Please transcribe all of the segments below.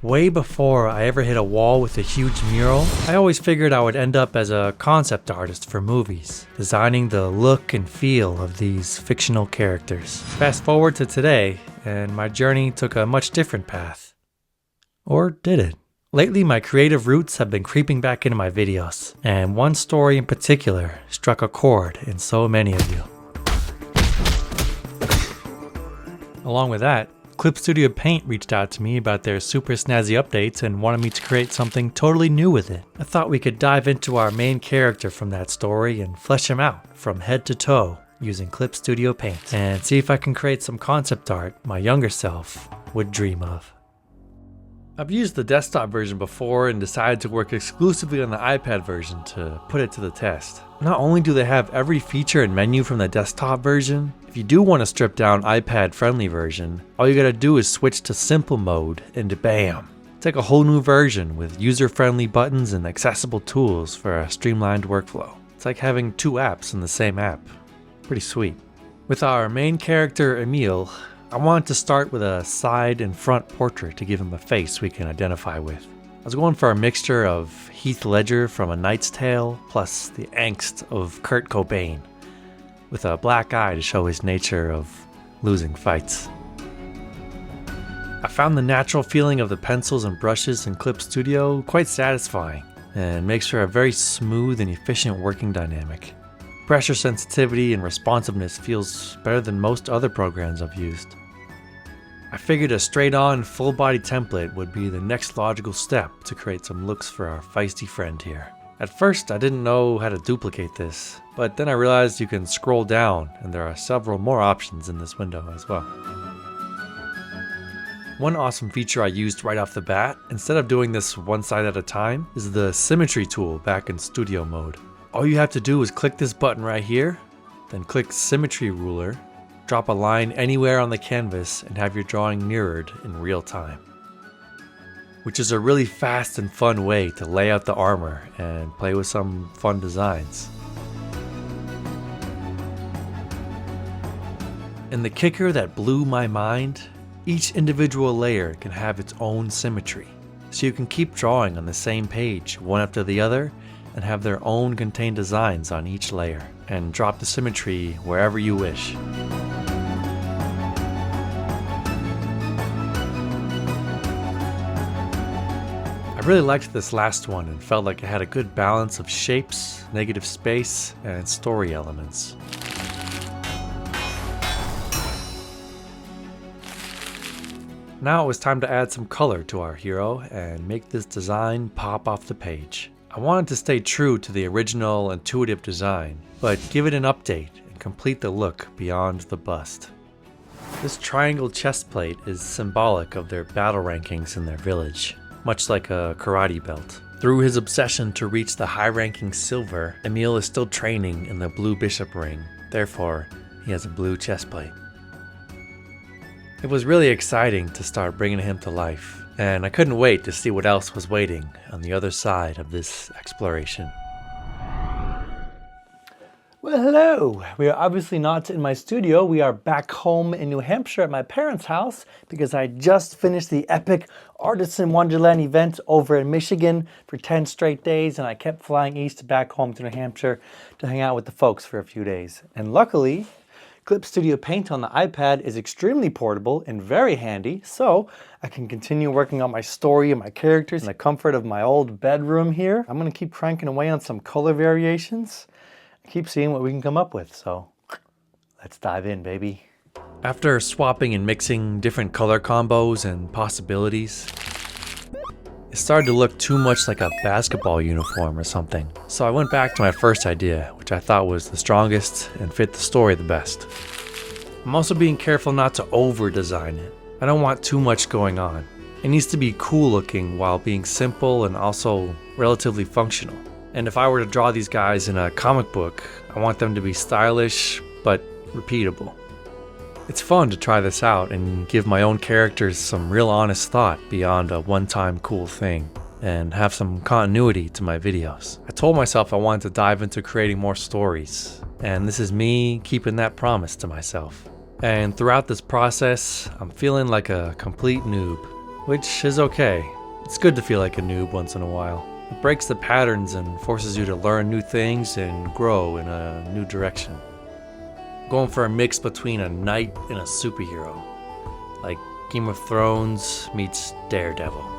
Way before I ever hit a wall with a huge mural, I always figured I would end up as a concept artist for movies, designing the look and feel of these fictional characters. Fast forward to today, and my journey took a much different path. Or did it? Lately, my creative roots have been creeping back into my videos, and one story in particular struck a chord in so many of you. Along with that, Kiptoe Paint reached out to me about their super snazzy updates and wanted me to create something totally new with it. I thought we could dive into our main character from that story and flesh him out from head to toe using Kiptoe Paint and see if I can create some concept art my younger self would dream of. I've used the desktop version before and decided to work exclusively on the iPad version to put it to the test. Not only do they have every feature and menu from the desktop version, if you do want a stripped down iPad friendly version, all you gotta do is switch to simple mode and bam! It's like a whole new version with user friendly buttons and accessible tools for a streamlined workflow. It's like having two apps in the same app. Pretty sweet. With our main character Emil, I wanted to start with a side and front portrait to give him a face we can identify with. I was going for a mixture of Heath Ledger from A Knight's Tale plus the angst of Kurt Cobain, with a black eye to show his nature of losing fights. I found the natural feeling of the pencils and brushes in Kiptoe quite satisfying and makes for a very smooth and efficient working dynamic. Pressure sensitivity and responsiveness feels better than most other programs I've used. I figured a straight-on, full-body template would be the next logical step to create some looks for our feisty friend here. At first, I didn't know how to duplicate this, but then I realized you can scroll down and there are several more options in this window as well. One awesome feature I used right off the bat, instead of doing this one side at a time, is the symmetry tool back in studio mode. All you have to do is click this button right here, then click Symmetry Ruler, drop a line anywhere on the canvas and have your drawing mirrored in real time. Which is a really fast and fun way to lay out the armor and play with some fun designs. And the kicker that blew my mind, each individual layer can have its own symmetry. So you can keep drawing on the same page one after the other and have their own contained designs on each layer, and drop the symmetry wherever you wish. I really liked this last one and felt like it had a good balance of shapes, negative space, and story elements. Now it was time to add some color to our hero and make this design pop off the page. I wanted to stay true to the original intuitive design, but give it an update and complete the look beyond the bust. This triangle chest plate is symbolic of their battle rankings in their village, much like a karate belt. Through his obsession to reach the high-ranking silver, Emil is still training in the blue bishop ring, therefore he has a blue chest plate. It was really exciting to start bringing him to life, and I couldn't wait to see what else was waiting on the other side of this exploration. Well, hello! We are obviously not in my studio. We are back home in New Hampshire at my parents' house because I just finished the epic Artists in Wonderland event over in Michigan for 10 straight days, and I kept flying east back home to New Hampshire to hang out with the folks for a few days. And luckily, Kiptoe Paint on the iPad is extremely portable and very handy, so I can continue working on my story and my characters in the comfort of my old bedroom here. I'm going to keep cranking away on some color variations, keep seeing what we can come up with, so let's dive in, baby. After swapping and mixing different color combos and possibilities, it started to look too much like a basketball uniform or something. So I went back to my first idea, which I thought was the strongest and fit the story the best. I'm also being careful not to over-design it. I don't want too much going on. It needs to be cool looking while being simple and also relatively functional. And if I were to draw these guys in a comic book, I want them to be stylish but repeatable. It's fun to try this out and give my own characters some real honest thought beyond a one-time cool thing, and have some continuity to my videos. I told myself I wanted to dive into creating more stories, and this is me keeping that promise to myself. And throughout this process, I'm feeling like a complete noob. which is okay. It's good to feel like a noob once in a while. It breaks the patterns and forces you to learn new things and grow in a new direction. Going for a mix between a knight and a superhero, like Game of Thrones meets Daredevil.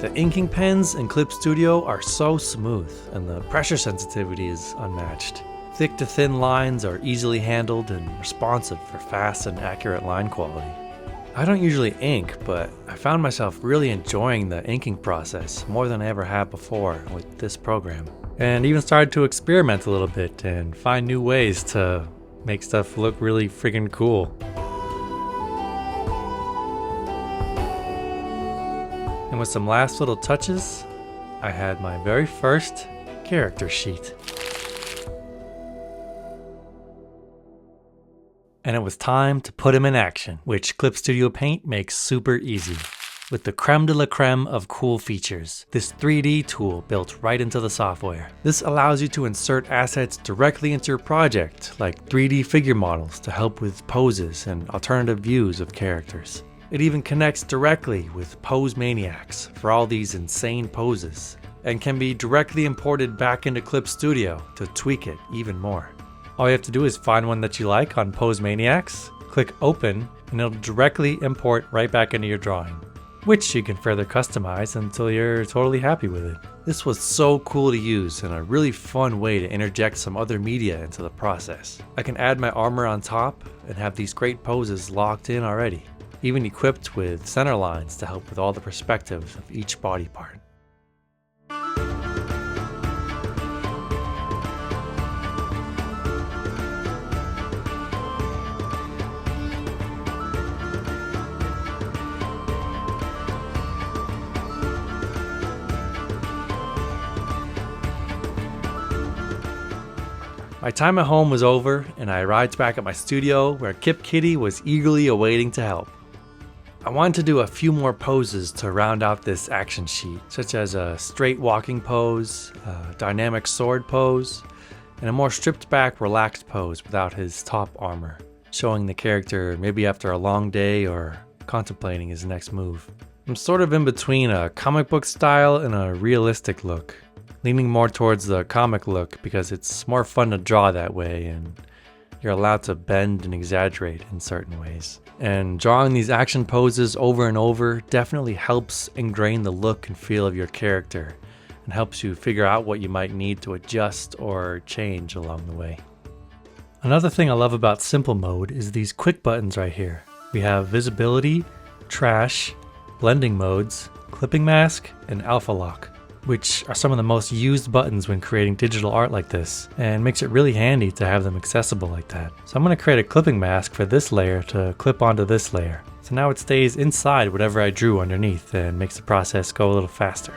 The inking pens in Clip Studio are so smooth, and the pressure sensitivity is unmatched. Thick to thin lines are easily handled and responsive for fast and accurate line quality. I don't usually ink, but I found myself really enjoying the inking process more than I ever have before with this program. And even started to experiment a little bit and find new ways to make stuff look really friggin' cool. And with some last little touches, I had my very first character sheet. And it was time to put him in action, which Clip Studio Paint makes super easy. With the creme de la creme of cool features, this 3D tool built right into the software. This allows you to insert assets directly into your project, like 3D figure models to help with poses and alternative views of characters. It even connects directly with Pose Maniacs for all these insane poses, and can be directly imported back into Clip Studio to tweak it even more. All you have to do is find one that you like on Pose Maniacs, click open, and it'll directly import right back into your drawing, which you can further customize until you're totally happy with it. This was so cool to use and a really fun way to interject some other media into the process. I can add my armor on top and have these great poses locked in already, even equipped with center lines to help with all the perspectives of each body part. My time at home was over, and I arrived back at my studio where Kip Kitty was eagerly awaiting to help. I wanted to do a few more poses to round out this action sheet, such as a straight walking pose, a dynamic sword pose, and a more stripped back relaxed pose without his top armor, showing the character maybe after a long day or contemplating his next move. I'm sort of in between a comic book style and a realistic look, leaning more towards the comic look because it's more fun to draw that way and you're allowed to bend and exaggerate in certain ways. And drawing these action poses over and over definitely helps ingrain the look and feel of your character and helps you figure out what you might need to adjust or change along the way. Another thing I love about Simple Mode is these quick buttons right here. We have Visibility, Trash, Blending Modes, Clipping Mask, and Alpha Lock, which are some of the most used buttons when creating digital art like this, and makes it really handy to have them accessible like that. So I'm going to create a clipping mask for this layer to clip onto this layer. So now it stays inside whatever I drew underneath and makes the process go a little faster.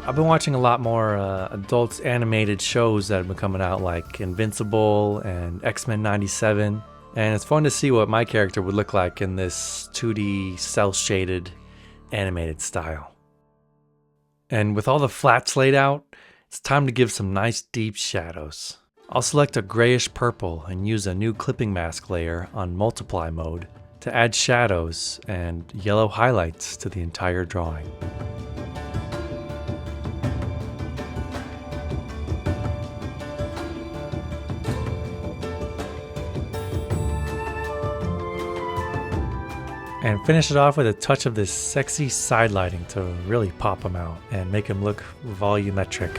I've been watching a lot more adult animated shows that have been coming out, like Invincible and X-Men 97, and it's fun to see what my character would look like in this 2D cel-shaded animated style. And with all the flats laid out, it's time to give some nice deep shadows. I'll select a grayish purple and use a new clipping mask layer on multiply mode to add shadows and yellow highlights to the entire drawing. And finish it off with a touch of this sexy side lighting to really pop them out and make them look volumetric.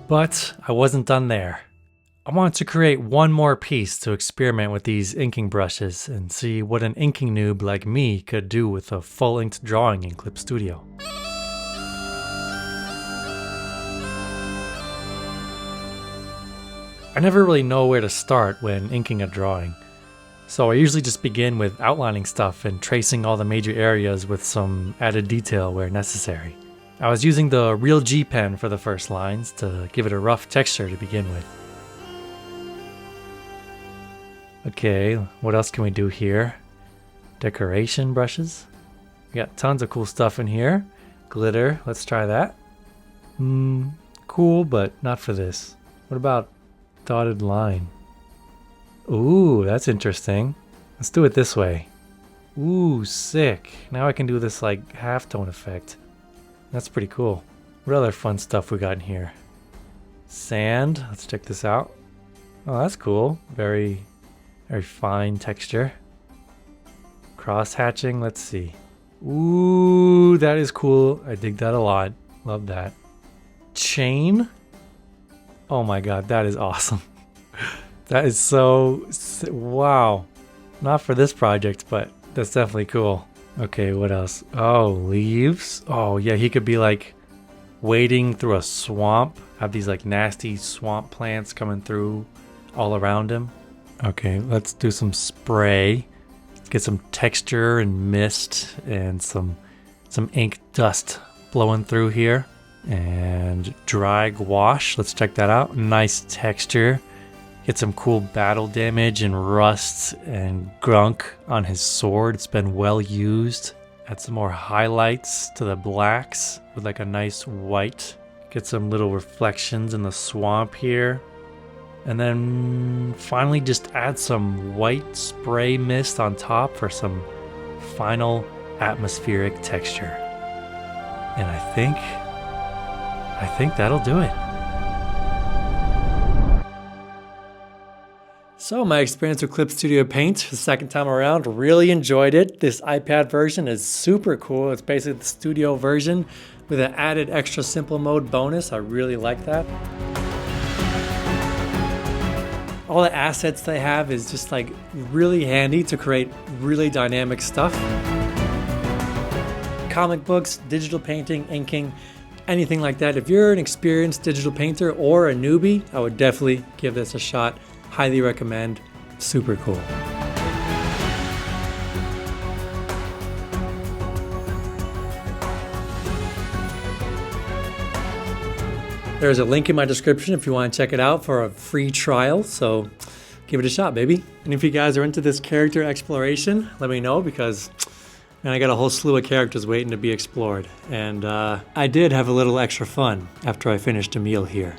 But I wasn't done there. I wanted to create one more piece to experiment with these inking brushes and see what an inking noob like me could do with a full inked drawing in Clip Studio. I never really know where to start when inking a drawing, so I usually just begin with outlining stuff and tracing all the major areas with some added detail where necessary. I was using the Real G pen for the first lines to give it a rough texture to begin with. Okay, what else can we do here? Decoration brushes. We got tons of cool stuff in here. Glitter, let's try that. Cool, but not for this. What about dotted line? Ooh, that's interesting. Let's do it this way. Ooh, sick. Now I can do this like halftone effect. That's pretty cool. What other fun stuff we got in here? Sand, let's check this out. Oh, that's cool. Very fine texture. Cross hatching, let's see. Ooh, that is cool. I dig that a lot. Love that. Chain. Oh my god, that is awesome. That is so... wow. Not for this project, but that's definitely cool. Okay, what else? Oh, leaves. Oh yeah, he could be like wading through a swamp. Have these like nasty swamp plants coming through all around him. Okay, let's do some spray. Let's get some texture and mist and some ink dust blowing through here. And dry gouache, let's check that out. Nice texture. Get some cool battle damage and rust and grunk on his sword. It's been well used. Add some more highlights to the blacks with like a nice white. Get some little reflections in the swamp here. And then finally just add some white spray mist on top for some final atmospheric texture. And I think that'll do it. So my experience with Clip Studio Paint the second time around, really enjoyed it. This iPad version is super cool. It's basically the studio version with an added extra simple mode bonus. I really like that. All the assets they have is just like really handy to create really dynamic stuff. Comic books, digital painting, inking, anything like that. If you're an experienced digital painter or a newbie, I would definitely give this a shot. Highly recommend. Super cool. There's a link in my description if you want to check it out for a free trial, so give it a shot, baby. And if you guys are into this character exploration, let me know because man, I got a whole slew of characters waiting to be explored. And I did have a little extra fun after I finished a meal here.